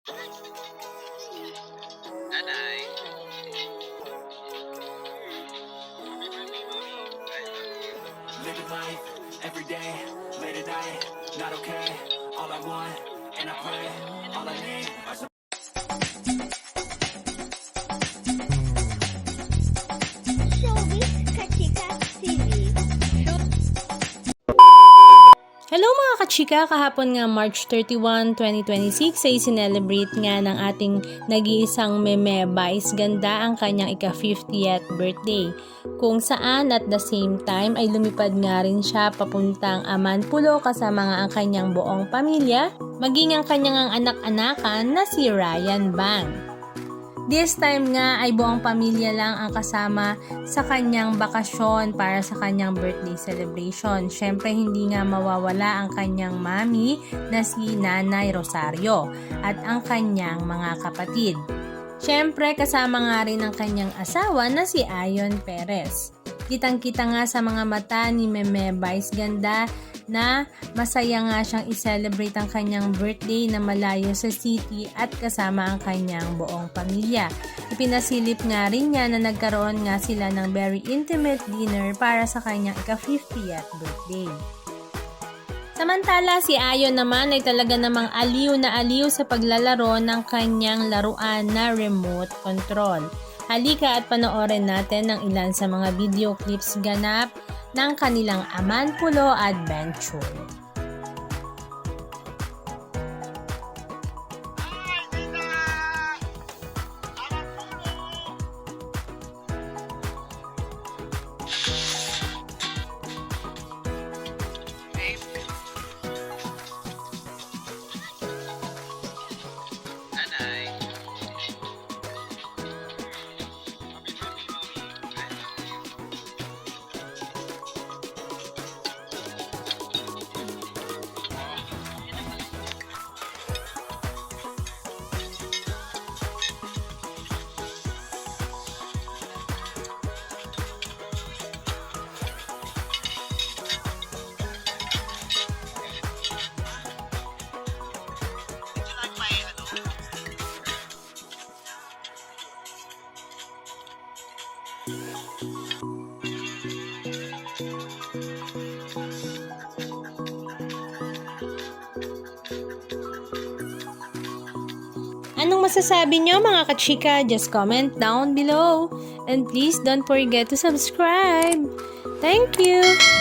Nanay. Living life, every day, late at night, not okay. All I want, and I pray, all I need are some. Showbiz Kachika TV. Hello mga kachika, kahapon nga March 31, 2026 ay sinelebrate nga ng ating nag-iisang meme Vice Ganda ang kanyang ika-50th birthday. Kung saan at the same time ay lumipad nga rin siya papuntang Amanpulo kasama nga ang kanyang buong pamilya, maging ang kanyang anak-anakan na si Ryan Bang. This time nga ay buong pamilya lang ang kasama sa kanyang bakasyon para sa kanyang birthday celebration. Syempre hindi nga mawawala ang kanyang mami na si Nanay Rosario at ang kanyang mga kapatid. Syempre kasama nga rin ang kanyang asawa na si Ayon Perez. Kitang-kita nga sa mga mata ni Meme Vice Ganda na masaya nga siyang i-celebrate ang kanyang birthday na malayo sa city at kasama ang kanyang buong pamilya. Ipinasilip nga rin niya na nagkaroon nga sila ng very intimate dinner para sa kanyang ika-50th birthday. Samantala si Ayon naman ay talaga namang aliw na aliw sa paglalaro ng kanyang laruan na remote control. Halika at panoorin natin ang ilan sa mga video clips ganap ng kanilang Amanpulo adventure. Nanay. Anong masasabi nyo mga kachika? Just comment down below. And please don't forget to subscribe. Thank you!